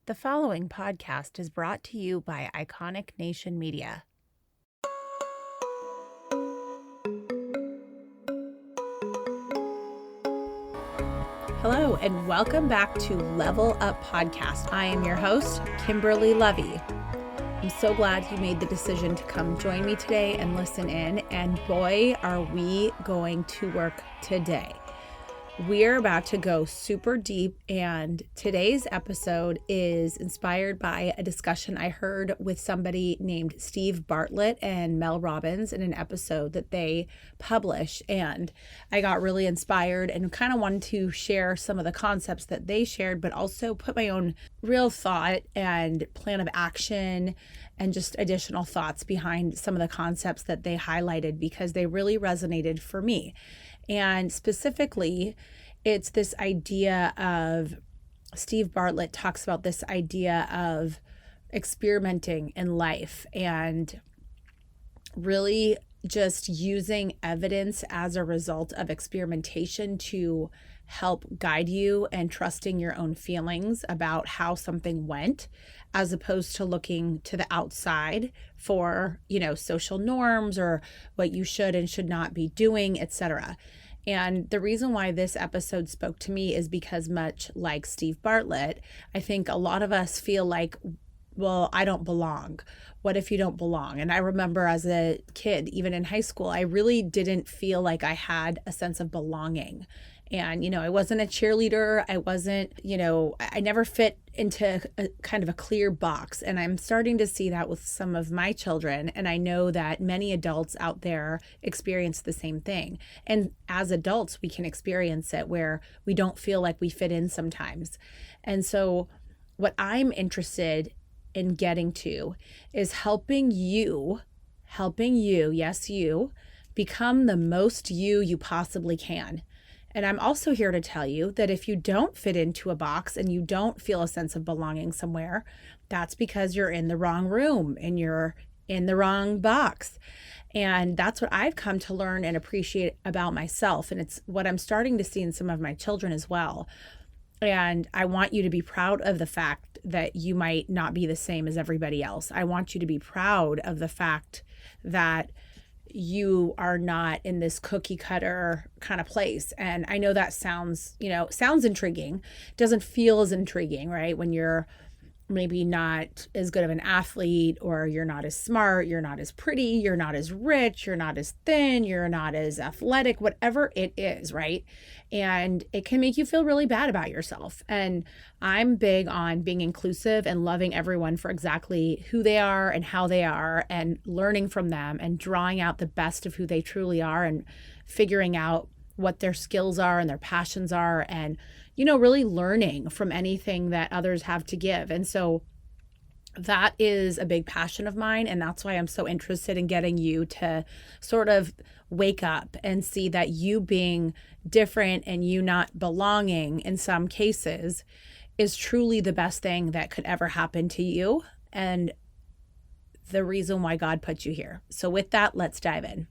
The following podcast is brought to you by Iconic Nation Media. Hello, and welcome back to Level Up Podcast. I am your host, Kimberly Lovey. I'm so glad you made the decision to come join me today and listen in, and boy, are we going to work today. We're about to go super deep, and today's episode is inspired by a discussion I heard with somebody named Steve Bartlett and Mel Robbins in an episode that they published, and I got really inspired and kind of wanted to share some of the concepts that they shared, but also put my own real thought and plan of action and just additional thoughts behind some of the concepts that they highlighted because they really resonated for me. And specifically, it's this idea of, Steve Bartlett talks about this idea of experimenting in life and really just using evidence as a result of experimentation to help guide you and trusting your own feelings about how something went, as opposed to looking to the outside for, social norms or what you should and should not be doing, etc. And the reason why this episode spoke to me is because, much like Steve Bartlett, I think a lot of us feel like, well, I don't belong. What if you don't belong? And I remember as a kid, even in high school, I really didn't feel like I had a sense of belonging. And, I wasn't a cheerleader. I wasn't, I never fit into a kind of a clear box. And I'm starting to see that with some of my children. And I know that many adults out there experience the same thing. And as adults, we can experience it where we don't feel like we fit in sometimes. And so what I'm interested in getting to is helping you, yes, you, become the most you possibly can. And I'm also here to tell you that if you don't fit into a box and you don't feel a sense of belonging somewhere, that's because you're in the wrong room and you're in the wrong box. And that's what I've come to learn and appreciate about myself. And it's what I'm starting to see in some of my children as well. And I want you to be proud of the fact that you might not be the same as everybody else. I want you to be proud of the fact that you are not in this cookie cutter kind of place. And I know that sounds intriguing. Doesn't feel as intriguing, right? When you're maybe not as good of an athlete, or you're not as smart, you're not as pretty, you're not as rich, you're not as thin, you're not as athletic, whatever it is, right? And it can make you feel really bad about yourself. And I'm big on being inclusive and loving everyone for exactly who they are and how they are, and learning from them and drawing out the best of who they truly are and figuring out what their skills are and their passions are, and really learning from anything that others have to give. And so that is a big passion of mine. And that's why I'm so interested in getting you to sort of wake up and see that you being different and you not belonging in some cases is truly the best thing that could ever happen to you, and the reason why God put you here. So with that, let's dive in.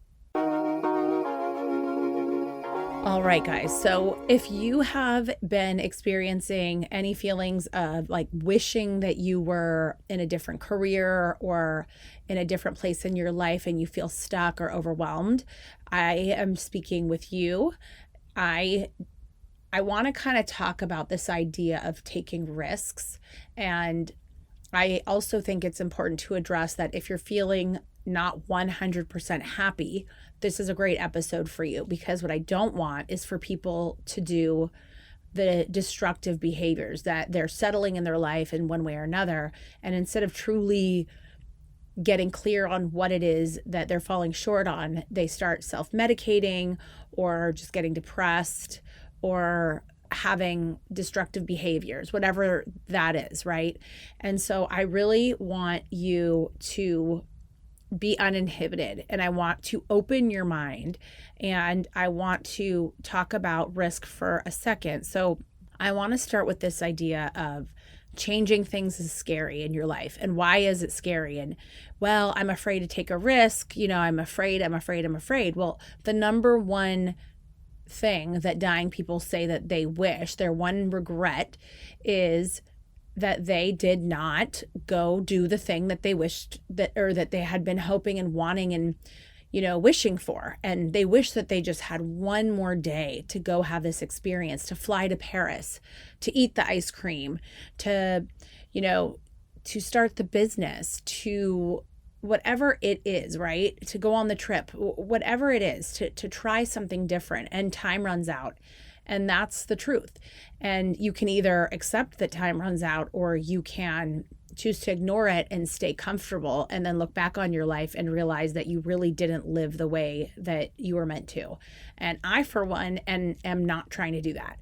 All right, guys. So if you have been experiencing any feelings of like wishing that you were in a different career or in a different place in your life and you feel stuck or overwhelmed, I am speaking with you. I want to kind of talk about this idea of taking risks. And I also think it's important to address that if you're feeling not 100% happy, this is a great episode for you, because what I don't want is for people to do the destructive behaviors that they're settling in their life in one way or another. And instead of truly getting clear on what it is that they're falling short on, they start self-medicating or just getting depressed or having destructive behaviors, whatever that is, right? And so I really want you to be uninhibited, and I want to open your mind, and I want to talk about risk for a second. So I want to start with this idea of changing things is scary in your life. And why is it scary? And well, I'm afraid to take a risk. I'm afraid. Well, the number one thing that dying people say that they wish, their one regret, is that they did not go do the thing that they wished that they had been hoping and wanting and, wishing for. And they wish that they just had one more day to go have this experience, to fly to Paris, to eat the ice cream, to start the business, to whatever it is, right? To go on the trip, whatever it is, to try something different, and time runs out. And that's the truth. And you can either accept that time runs out, or you can choose to ignore it and stay comfortable and then look back on your life and realize that you really didn't live the way that you were meant to. And I, for one, am not trying to do that.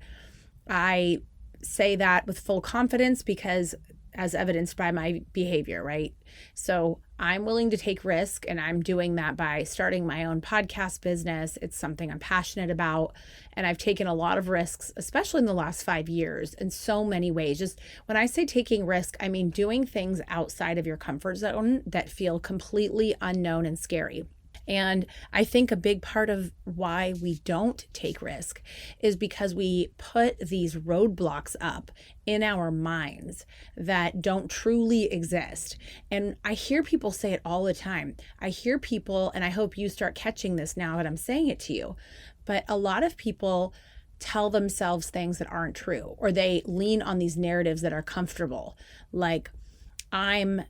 I say that with full confidence because as evidenced by my behavior, right? So I'm willing to take risk, and I'm doing that by starting my own podcast business. It's something I'm passionate about, and I've taken a lot of risks, especially in the last 5 years, in so many ways. Just when I say taking risk, I mean doing things outside of your comfort zone that feel completely unknown and scary. And I think a big part of why we don't take risk is because we put these roadblocks up in our minds that don't truly exist. And I hear people say it all the time. I hear people, and I hope you start catching this now that I'm saying it to you, but a lot of people tell themselves things that aren't true, or they lean on these narratives that are comfortable. Like, I'm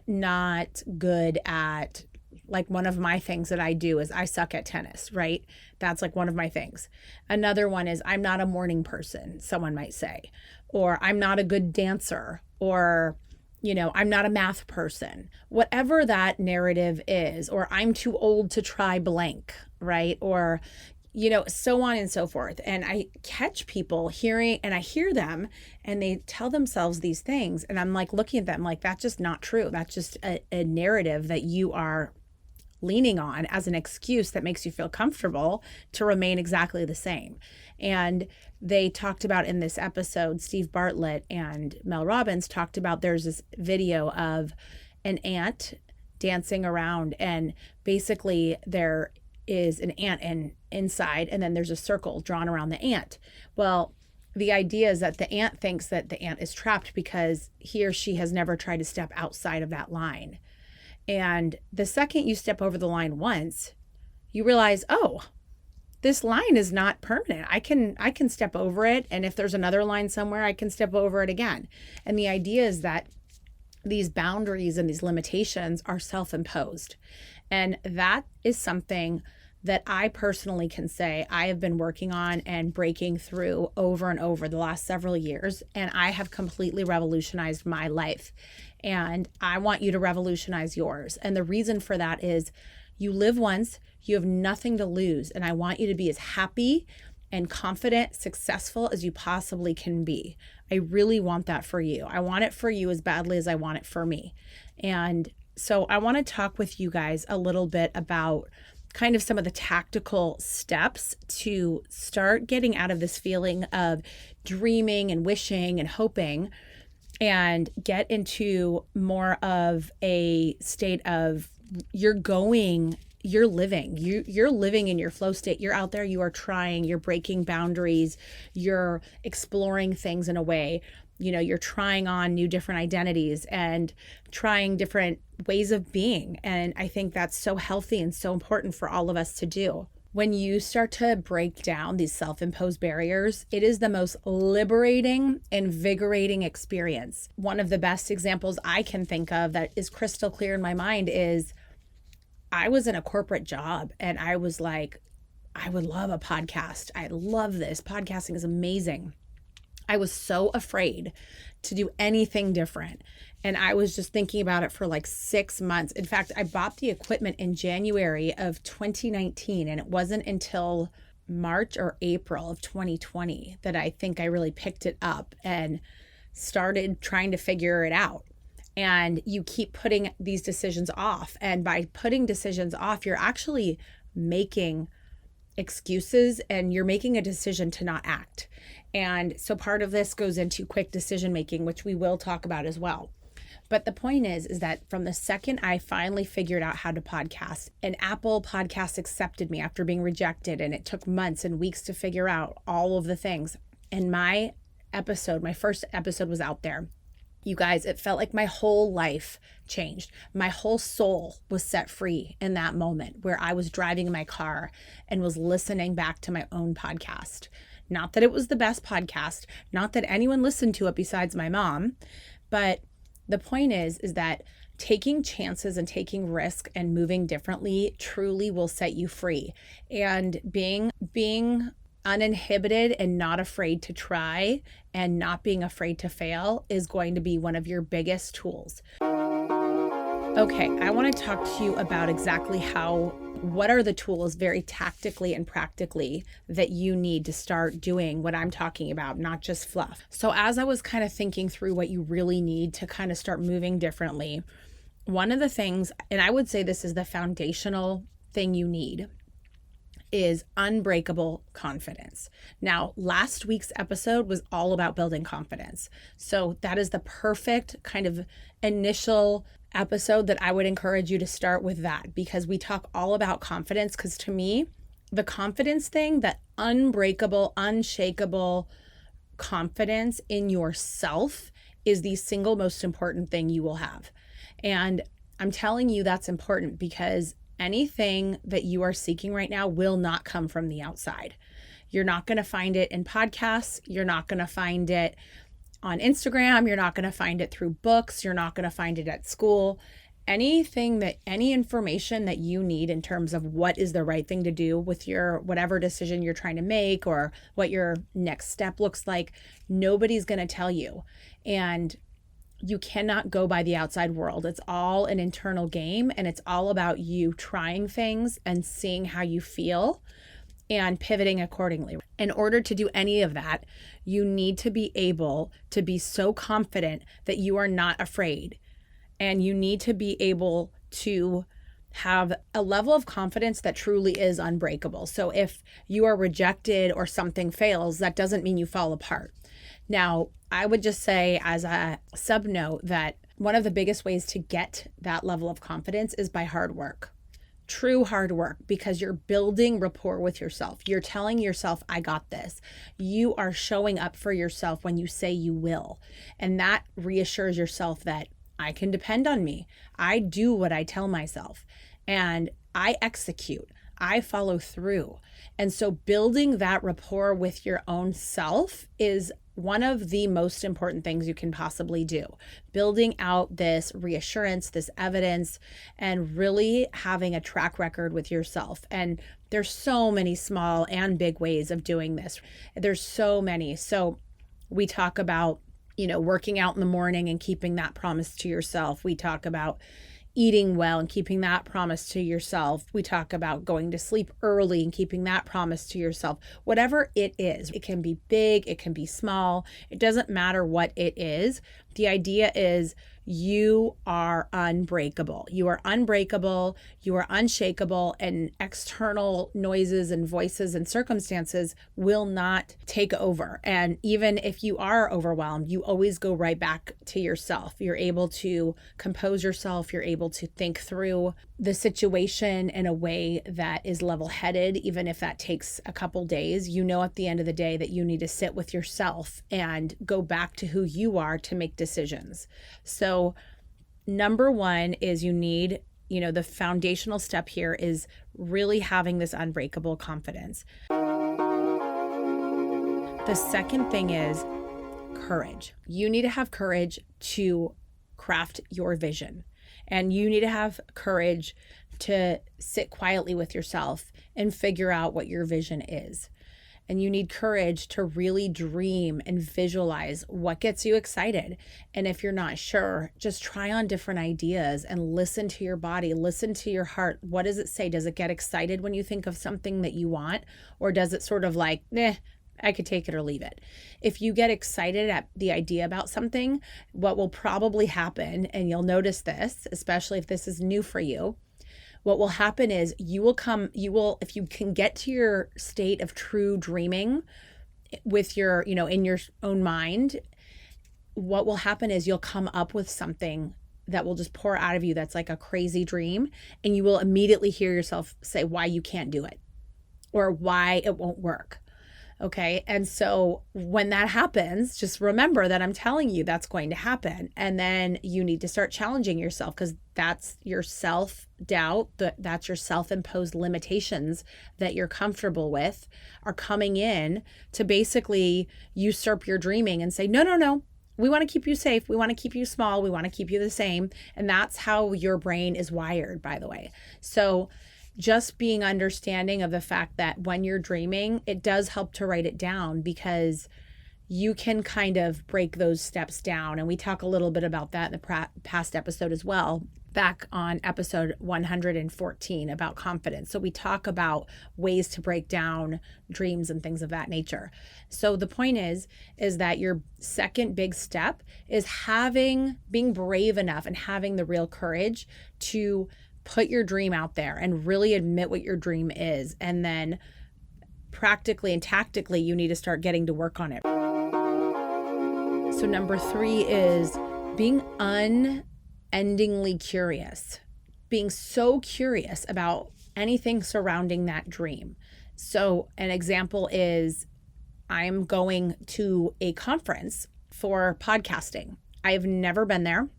not good at, like, one of my things that I do is I suck at tennis, right? That's like one of my things. Another one is I'm not a morning person, someone might say, or I'm not a good dancer, or, I'm not a math person, whatever that narrative is, or I'm too old to try blank, right? Or, so on and so forth. And I catch people and I hear them and they tell themselves these things. And I'm like looking at them like, that's just not true. That's just a narrative that you are leaning on as an excuse that makes you feel comfortable to remain exactly the same. And they talked about in this episode, Steve Bartlett and Mel Robbins talked about, there's this video of an ant dancing around, and basically there is an ant inside, and then there's a circle drawn around the ant. Well, the idea is that the ant thinks that the ant is trapped because he or she has never tried to step outside of that line. And the second you step over the line once, you realize, oh, this line is not permanent. I can step over it. And if there's another line somewhere, I can step over it again. And the idea is that these boundaries and these limitations are self-imposed. And that is something that I personally can say I have been working on and breaking through over and over the last several years. And I have completely revolutionized my life. And I want you to revolutionize yours. And the reason for that is you live once, you have nothing to lose. And I want you to be as happy and confident, successful as you possibly can be. I really want that for you. I want it for you as badly as I want it for me. And so I want to talk with you guys a little bit about kind of some of the tactical steps to start getting out of this feeling of dreaming and wishing and hoping, and get into more of a state of you're living in your flow state. You're out there, you are trying, you're breaking boundaries, you're exploring things in a way, you're trying on new different identities and trying different ways of being. And I think that's so healthy and so important for all of us to do. When you start to break down these self-imposed barriers, it is the most liberating, invigorating experience. One of the best examples I can think of that is crystal clear in my mind is I was in a corporate job and I was like, I would love a podcast. I love this. Podcasting is amazing. I was so afraid to do anything different. And I was just thinking about it for like 6 months. In fact, I bought the equipment in January of 2019, and it wasn't until March or April of 2020 that I think I really picked it up and started trying to figure it out. And you keep putting these decisions off. And by putting decisions off, you're actually making excuses and you're making a decision to not act. And so part of this goes into quick decision making, which we will talk about as well. But the point is that from the second I finally figured out how to podcast, and Apple Podcasts accepted me after being rejected, and it took months and weeks to figure out all of the things, and my episode, my first episode was out there, you guys, it felt like my whole life changed. My whole soul was set free in that moment where I was driving in my car and was listening back to my own podcast. Not that it was the best podcast, not that anyone listened to it besides my mom, but the point is that taking chances and taking risk and moving differently truly will set you free. And being uninhibited and not afraid to try and not being afraid to fail is going to be one of your biggest tools. Okay, I want to talk to you about exactly what are the tools very tactically and practically that you need to start doing what I'm talking about, not just fluff. So as I was kind of thinking through what you really need to kind of start moving differently, one of the things, and I would say this is the foundational thing you need, is unbreakable confidence. Now, last week's episode was all about building confidence. So that is the perfect kind of initial episode that I would encourage you to start with, that, because we talk all about confidence. Because to me, the confidence thing, that unbreakable, unshakable confidence in yourself, is the single most important thing you will have. And I'm telling you that's important because anything that you are seeking right now will not come from the outside. You're not going to find it in podcasts. You're not going to find it on Instagram. You're not going to find it through books. You're not going to find it at school. Any information that you need in terms of what is the right thing to do with your whatever decision you're trying to make or what your next step looks like, nobody's going to tell you. And you cannot go by the outside world. It's all an internal game, and it's all about you trying things and seeing how you feel and pivoting accordingly. In order to do any of that, you need to be able to be so confident that you are not afraid. And you need to be able to have a level of confidence that truly is unbreakable. So if you are rejected or something fails, that doesn't mean you fall apart. Now, I would just say as a sub note that one of the biggest ways to get that level of confidence is by hard work. True hard work, because you're building rapport with yourself. You're telling yourself, I got this. You are showing up for yourself when you say you will. And that reassures yourself that I can depend on me. I do what I tell myself and I execute. I follow through. And so building that rapport with your own self is one of the most important things you can possibly do. Building out this reassurance, this evidence, and really having a track record with yourself. And there's so many small and big ways of doing this. There's so many. So we talk about, working out in the morning and keeping that promise to yourself. We talk about eating well and keeping that promise to yourself. We talk about going to sleep early and keeping that promise to yourself. Whatever it is, it can be big, it can be small. It doesn't matter what it is. The idea is you are unbreakable. You are unbreakable. You are unshakable, and external noises and voices and circumstances will not take over. And even if you are overwhelmed, you always go right back to yourself. You're able to compose yourself. You're able to think through the situation in a way that is level-headed, even if that takes a couple days. At the end of the day that you need to sit with yourself and go back to who you are to make decisions. So number one is you need, the foundational step here is really having this unbreakable confidence. The second thing is courage. You need to have courage to craft your vision. And you need to have courage to sit quietly with yourself and figure out what your vision is. And you need courage to really dream and visualize what gets you excited. And if you're not sure, just try on different ideas and listen to your body, listen to your heart. What does it say? Does it get excited when you think of something that you want? Or does it sort of like, I could take it or leave it? If you get excited at the idea about something, what will probably happen, and you'll notice this, especially if this is new for you, what will happen is if you can get to your state of true dreaming with your, in your own mind, what will happen is you'll come up with something that will just pour out of you that's like a crazy dream, and you will immediately hear yourself say why you can't do it or why it won't work. Okay. And so when that happens, just remember that I'm telling you that's going to happen. And then you need to start challenging yourself, because that's your self-doubt, that's your self-imposed limitations that you're comfortable with are coming in to basically usurp your dreaming and say, no, no, no. We want to keep you safe. We want to keep you small. We want to keep you the same. And that's how your brain is wired, by the way. So just being understanding of the fact that when you're dreaming, it does help to write it down, because you can kind of break those steps down. And we talk a little bit about that in the past episode as well, back on episode 114 about confidence. So we talk about ways to break down dreams and things of that nature. So the point is that your second big step is being brave enough and having the real courage to put your dream out there and really admit what your dream is. And then practically and tactically, you need to start getting to work on it. So number 3 is being unendingly curious, being so curious about anything surrounding that dream. So an example is I'm going to a conference for podcasting. I have never been there.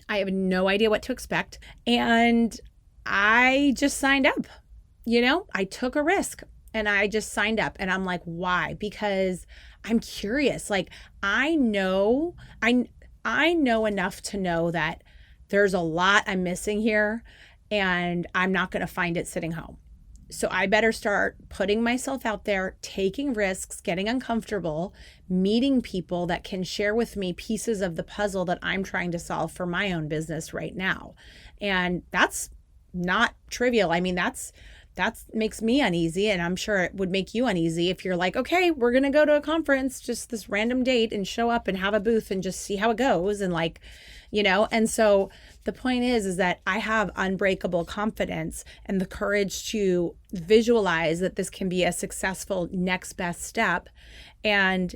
I have no idea what to expect. And I just signed up. I took a risk and I just signed up. And I'm like, why? Because I'm curious. Like, I know enough to know that there's a lot I'm missing here, and I'm not going to find it sitting home. So I better start putting myself out there, taking risks, getting uncomfortable, meeting people that can share with me pieces of the puzzle that I'm trying to solve for my own business right now. And that's not trivial. I mean, that makes me uneasy, and I'm sure it would make you uneasy if you're like, okay, we're going to go to a conference, just this random date, and show up and have a booth and just see how it goes. And and so the point is that I have unbreakable confidence and the courage to visualize that this can be a successful next best step. And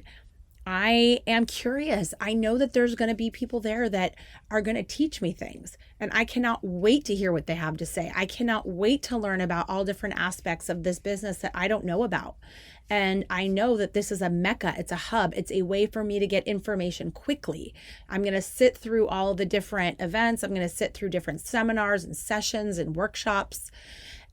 I am curious. I know that there's going to be people there that are going to teach me things, and I cannot wait to hear what they have to say. I cannot wait to learn about all different aspects of this business that I don't know about. And I know that this is a mecca, it's a hub, it's a way for me to get information quickly. I'm going to sit through all the different events. I'm going to sit through different seminars and sessions and workshops.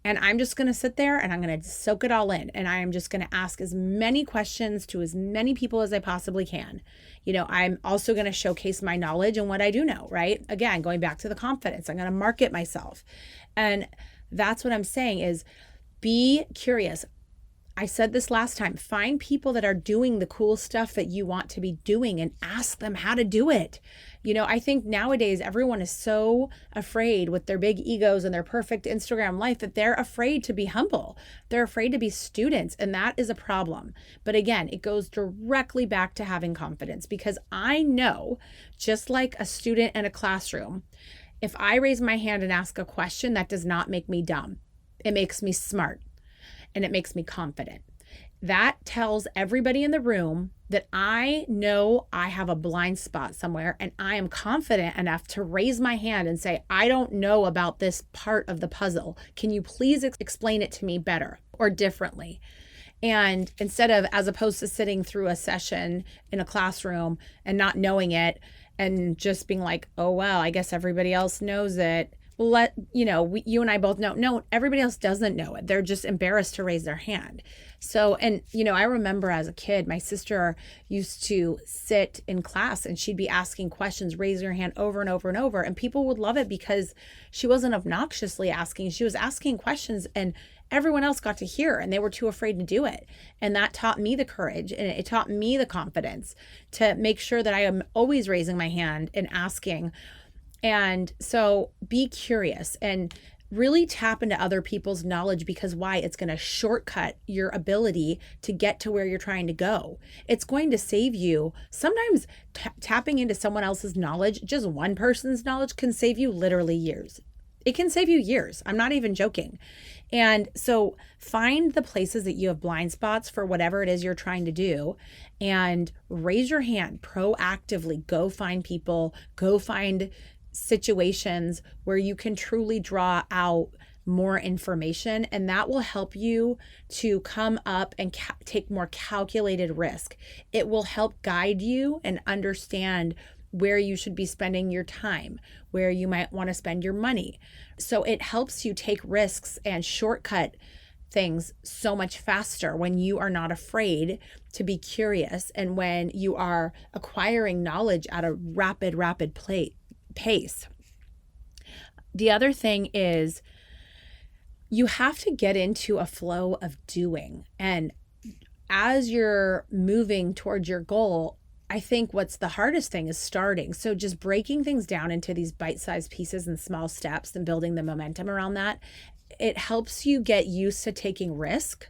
And I'm just going to sit there and I'm going to soak it all in. And I am just going to ask as many questions to as many people as I possibly can. I'm also going to showcase my knowledge and what I do know, right? Again, going back to the confidence, I'm going to market myself. And that's what I'm saying is be curious. I said this last time, find people that are doing the cool stuff that you want to be doing and ask them how to do it. I think nowadays everyone is so afraid with their big egos and their perfect Instagram life that they're afraid to be humble. They're afraid to be students, and that is a problem. But again, it goes directly back to having confidence, because I know, just like a student in a classroom, if I raise my hand and ask a question, that does not make me dumb. It makes me smart. And it makes me confident. That tells everybody in the room that I know I have a blind spot somewhere, and I am confident enough to raise my hand and say, I don't know about this part of the puzzle. Can you please explain it to me better or differently? And as opposed to sitting through a session in a classroom and not knowing it and just being like, oh, well, I guess everybody else knows it. Well, you and I both know, no, everybody else doesn't know it. They're just embarrassed to raise their hand. So, and, I remember as a kid, my sister used to sit in class and she'd be asking questions, raise your hand over and over and over. And people would love it because she wasn't obnoxiously asking. She was asking questions and everyone else got to hear, and they were too afraid to do it. And that taught me the courage, and it taught me the confidence to make sure that I am always raising my hand and asking. And so be curious and really tap into other people's knowledge, because why? It's going to shortcut your ability to get to where you're trying to go. It's going to save you. Sometimes tapping into someone else's knowledge, just one person's knowledge, can save you literally years. It can save you years. I'm not even joking. And so find the places that you have blind spots for whatever it is you're trying to do, and raise your hand proactively. Go find people, go find situations where you can truly draw out more information, and that will help you to come up and take more calculated risk. It will help guide you and understand where you should be spending your time, where you might want to spend your money. So it helps you take risks and shortcut things so much faster when you are not afraid to be curious and when you are acquiring knowledge at a rapid pace. The other thing is you have to get into a flow of doing. And as you're moving towards your goal, I think what's the hardest thing is starting. So just breaking things down into these bite-sized pieces and small steps and building the momentum around that, it helps you get used to taking risk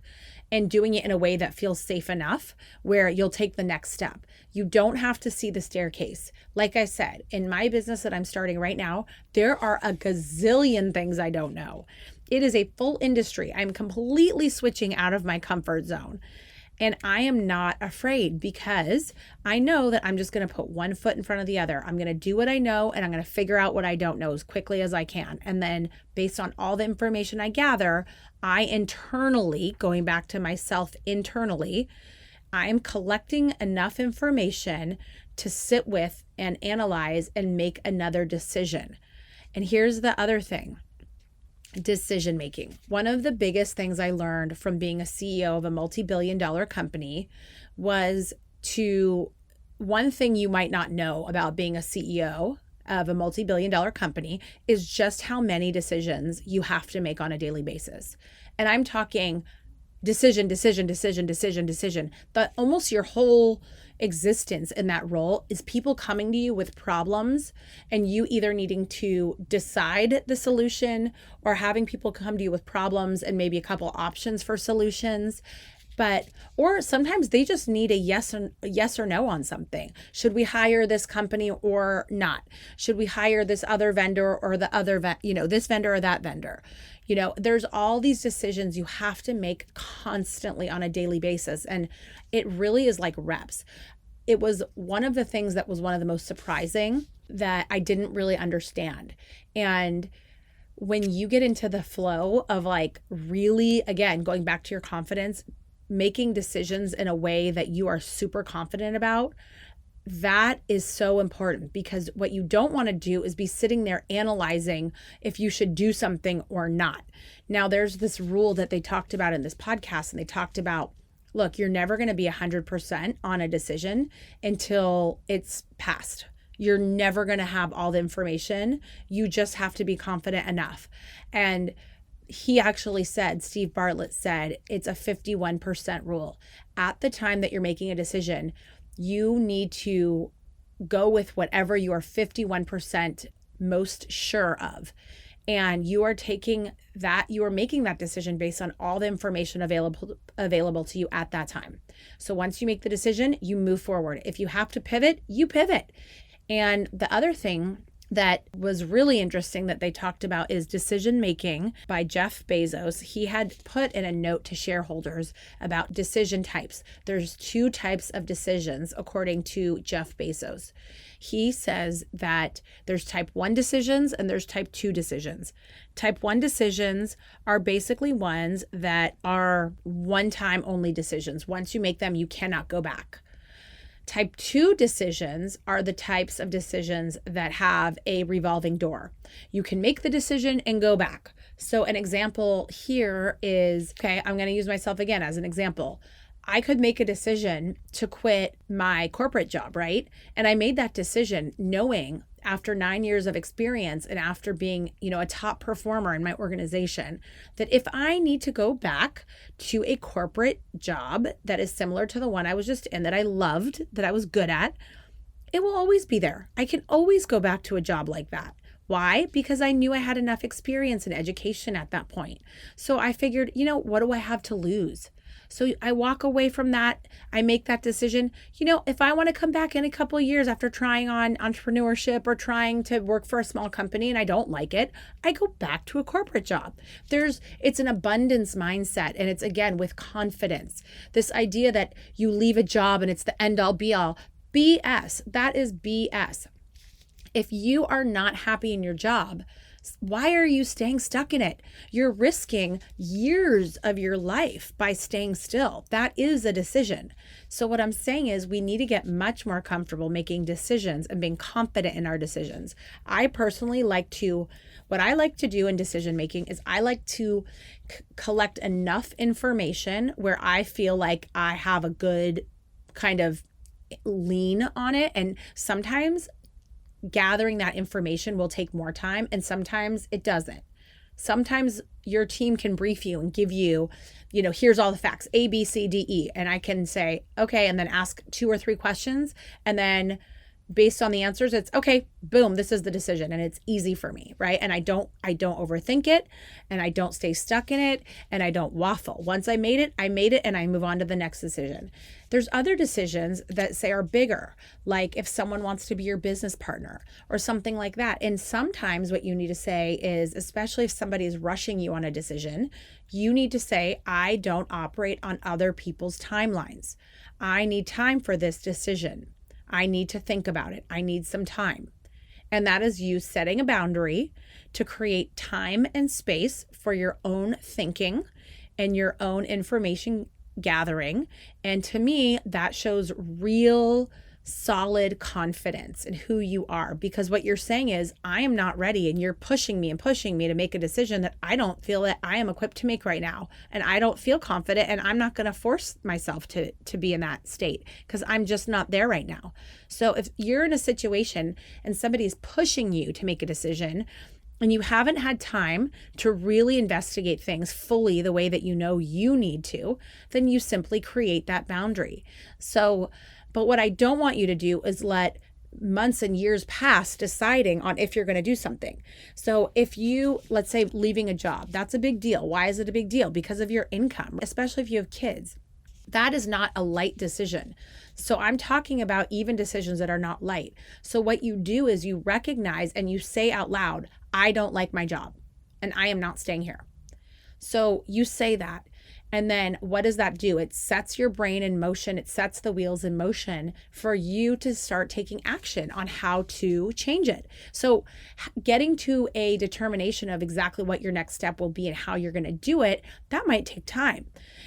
and doing it in a way that feels safe enough where you'll take the next step. You don't have to see the staircase. Like I said, in my business that I'm starting right now, there are a gazillion things I don't know. It is a full industry. I'm completely switching out of my comfort zone. And I am not afraid because I know that I'm just going to put one foot in front of the other. I'm going to do what I know and I'm going to figure out what I don't know as quickly as I can. And then based on all the information I gather, I internally, going back to myself internally, I'm collecting enough information to sit with and analyze and make another decision. And here's the other thing. Decision making. One of the biggest things I learned from being a CEO of a multi-billion-dollar company was one thing you might not know about being a CEO of a multi-billion-dollar company is just how many decisions you have to make on a daily basis. And I'm talking decision. But almost your whole existence in that role is people coming to you with problems and you either needing to decide the solution or having people come to you with problems and maybe a couple options for solutions. Or sometimes they just need a yes or no on something. Should we hire this company or not? Should we hire this other vendor or the other, this vendor or that vendor? There's all these decisions you have to make constantly on a daily basis. And it really is like reps. It was one of the things that was one of the most surprising that I didn't really understand. And when you get into the flow of really, again, going back to your confidence, making decisions in a way that you are super confident about, that is so important, because what you don't want to do is be sitting there analyzing if you should do something or not. Now, there's this rule that they talked about in this podcast, and they talked about, look, you're never going to be 100% on a decision until it's passed. You're never going to have all the information. You just have to be confident enough. And he actually said, Steve Bartlett said, it's a 51% rule. At the time that you're making a decision, you need to go with whatever you are 51% most sure of. And you are making that decision based on all the information available to you at that time. So once you make the decision, you move forward. If you have to pivot, you pivot. And the other thing that was really interesting that they talked about is decision making by Jeff Bezos. He had put in a note to shareholders about decision types. There's 2 types of decisions according to Jeff Bezos. He says that there's type 1 decisions and there's type 2 decisions. Type 1 decisions are basically ones that are one-time only decisions. Once you make them, you cannot go back. Type 2 decisions are the types of decisions that have a revolving door. You can make the decision and go back. So an example here is, I'm going to use myself again as an example. I could make a decision to quit my corporate job, right? And I made that decision knowing after 9 years of experience and after being, a top performer in my organization, that if I need to go back to a corporate job that is similar to the one I was just in, that I loved, that I was good at, it will always be there. I can always go back to a job like that. Why? Because I knew I had enough experience and education at that point. So I figured, what do I have to lose? So I walk away from that. I make that decision. If I want to come back in a couple of years after trying on entrepreneurship or trying to work for a small company and I don't like it, I go back to a corporate job. It's an abundance mindset. And it's, again, with confidence. This idea that you leave a job and it's the end all be all. BS. That is BS. If you are not happy in your job, Why are you staying stuck in it? You're risking years of your life by staying still. That is a decision. So what I'm saying is we need to get much more comfortable making decisions and being confident in our decisions. I personally what I like to do in decision making is I like to collect enough information where I feel like I have a good kind of lean on it. And sometimes gathering that information will take more time, and sometimes it doesn't. Sometimes your team can brief you and give you, here's all the facts, A, B, C, D, E. And I can say, okay, and then ask 2 or 3 questions. And then based on the answers, it's okay, boom, this is the decision. And it's easy for me, right? And I don't overthink it, and I don't stay stuck in it, and I don't waffle. Once I made it, and I move on to the next decision. There's other decisions that say are bigger, like if someone wants to be your business partner or something like that. And sometimes what you need to say is, especially if somebody is rushing you on a decision, you need to say, I don't operate on other people's timelines. I need time for this decision. I need to think about it. I need some time. And that is you setting a boundary to create time and space for your own thinking and your own information gathering. And to me, that shows real solid confidence in who you are, because what you're saying is, I am not ready, and you're pushing me to make a decision that I don't feel that I am equipped to make right now, and I don't feel confident, and I'm not going to force myself to be in that state because I'm just not there right now. So if you're in a situation and somebody's pushing you to make a decision and you haven't had time to really investigate things fully the way that you need to, then you simply create that boundary. But what I don't want you to do is let months and years pass deciding on if you're going to do something. So if you, let's say, leaving a job, that's a big deal. Why is it a big deal? Because of your income, especially if you have kids. That is not a light decision. So I'm talking about even decisions that are not light. So what you do is you recognize and you say out loud, I don't like my job and I am not staying here. So you say that. And then what does that do? It sets your brain in motion. It sets the wheels in motion for you to start taking action on how to change it. So getting to a determination of exactly what your next step will be and how you're going to do it, that might take time.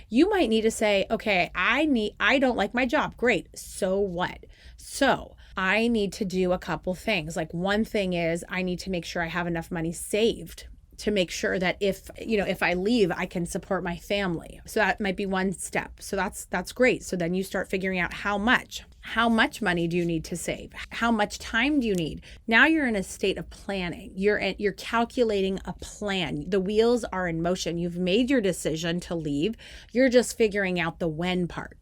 You might need to say, okay, I don't like my job. Great. So what? So I need to do a couple things. Like one thing is I need to make sure I have enough money saved to make sure that if I leave, I can support my family. So that might be one step. So that's great. So then you start figuring out how much money do you need to save? How much time do you need? Now you're in a state of planning. You're calculating a plan. The wheels are in motion. You've made your decision to leave. You're just figuring out the when part.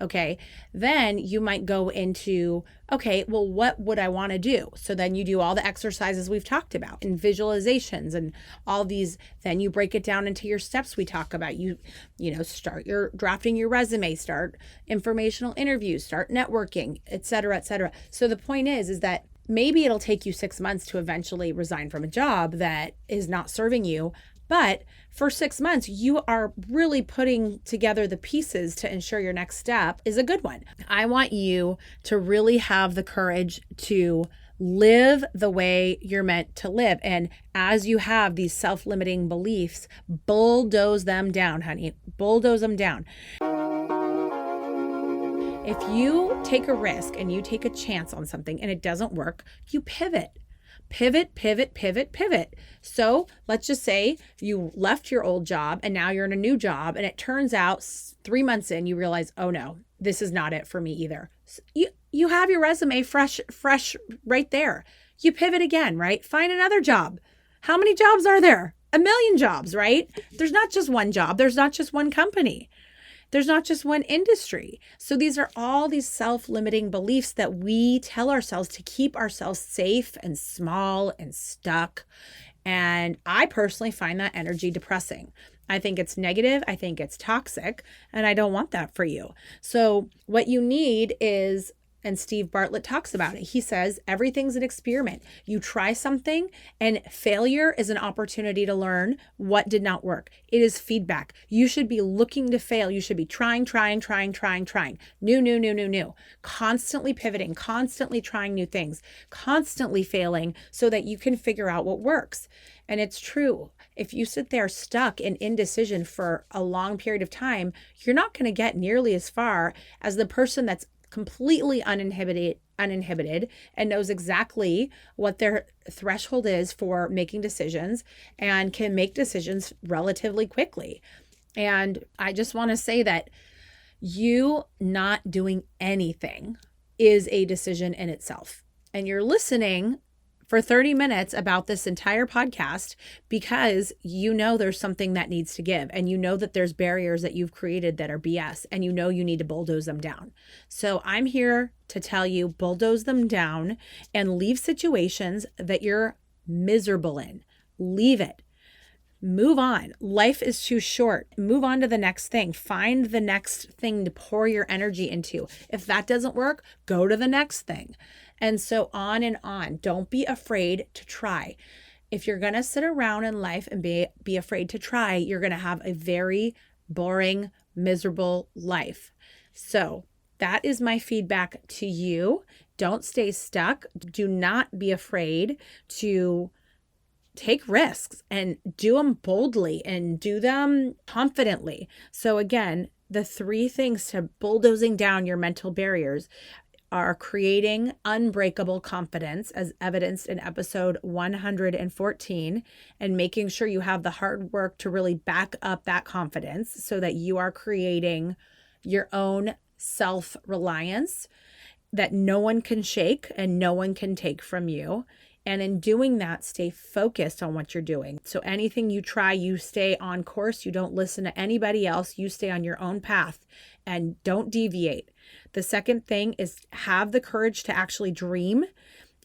Okay, then you might go into, okay, well, what would I want to do? So then you do all the exercises we've talked about and visualizations and all these, then you break it down into your steps we talk about. You start drafting your resume, start informational interviews, start networking, et cetera, et cetera. So the point is that maybe it'll take you 6 months to eventually resign from a job that is not serving you. But for 6 months, you are really putting together the pieces to ensure your next step is a good one. I want you to really have the courage to live the way you're meant to live. And as you have these self-limiting beliefs, bulldoze them down, honey. Bulldoze them down. If you take a risk and you take a chance on something and it doesn't work, you pivot. Pivot. So let's just say you left your old job and now you're in a new job, and it turns out 3 months in, you realize, oh no, this is not it for me either. So you have your resume fresh right there. You pivot again, right? Find another job. How many jobs are there? 1 million jobs, right? There's not just one job. There's not just one company. There's not just one industry. So these are all these self-limiting beliefs that we tell ourselves to keep ourselves safe and small and stuck. And I personally find that energy depressing. I think it's negative. I think it's toxic, and I don't want that for you. So what you need is And Steve Bartlett talks about it. He says, everything's an experiment. You try something and failure is an opportunity to learn what did not work. It is feedback. You should be looking to fail. You should be trying. New. Constantly pivoting, constantly trying new things, constantly failing so that you can figure out what works. And it's true. If you sit there stuck in indecision for a long period of time, you're not going to get nearly as far as the person that's completely uninhibited and knows exactly what their threshold is for making decisions and can make decisions relatively quickly. And I just want to say that you not doing anything is a decision in itself. And you're listening for 30 minutes about this entire podcast because you know there's something that needs to give, and you know that there's barriers that you've created that are BS, and you know you need to bulldoze them down. So I'm here to tell you, bulldoze them down and leave situations that you're miserable in. Leave it. Move on. Life is too short. Move on to the next thing. Find the next thing to pour your energy into. If that doesn't work, go to the next thing. And so on and on. Don't be afraid to try. If you're going to sit around in life and be afraid to try, you're going to have a very boring, miserable life. So that is my feedback to you. Don't stay stuck. Do not be afraid to take risks and do them boldly and do them confidently. So again, the 3 things to bulldozing down your mental barriers are creating unbreakable confidence, as evidenced in episode 114, and making sure you have the hard work to really back up that confidence so that you are creating your own self-reliance that no one can shake and no one can take from you. And in doing that, stay focused on what you're doing. So anything you try, you stay on course. You don't listen to anybody else. You stay on your own path and don't deviate. The second thing is have the courage to actually dream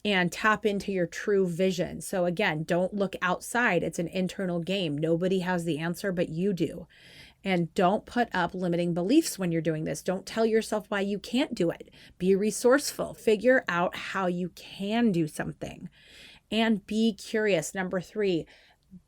and tap into your true vision. So again, don't look outside. It's an internal game. Nobody has the answer, but you do. And don't put up limiting beliefs when you're doing this. Don't tell yourself why you can't do it. Be resourceful. Figure out how you can do something. And be curious. Number 3,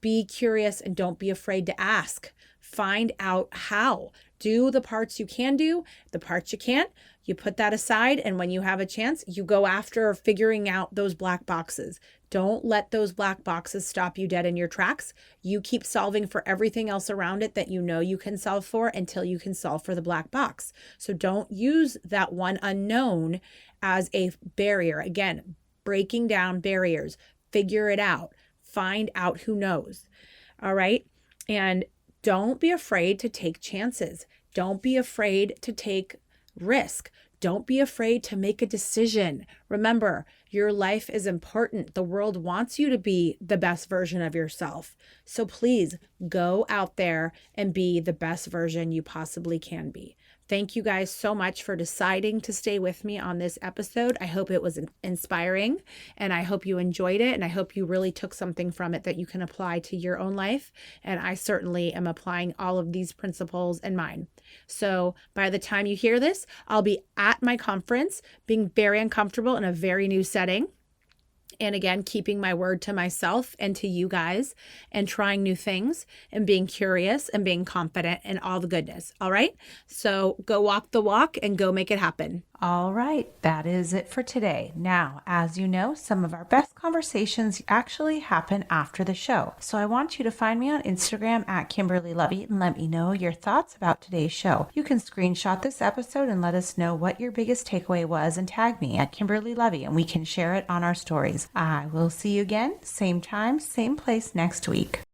be curious and don't be afraid to ask. Find out how. Do the parts you can do, the parts you can't, you put that aside. And when you have a chance, you go after figuring out those black boxes. Don't let those black boxes stop you dead in your tracks. You keep solving for everything else around it that you know you can solve for until you can solve for the black box. So don't use that one unknown as a barrier. Again, breaking down barriers, figure it out, find out who knows. All right. And don't be afraid to take chances. Don't be afraid to take risk. Don't be afraid to make a decision. Remember, your life is important. The world wants you to be the best version of yourself. So please go out there and be the best version you possibly can be. Thank you guys so much for deciding to stay with me on this episode. I hope it was inspiring and I hope you enjoyed it. And I hope you really took something from it that you can apply to your own life. And I certainly am applying all of these principles in mine. So by the time you hear this, I'll be at my conference, being very uncomfortable in a very new setting. And again, keeping my word to myself and to you guys and trying new things and being curious and being confident and all the goodness. All right. So go walk the walk and go make it happen. All right. That is it for today. Now, as you know, some of our best conversations actually happen after the show. So I want you to find me on Instagram at Kimberly Lovey and let me know your thoughts about today's show. You can screenshot this episode and let us know what your biggest takeaway was and tag me at Kimberly Lovey and we can share it on our stories. I will see you again, same time, same place next week.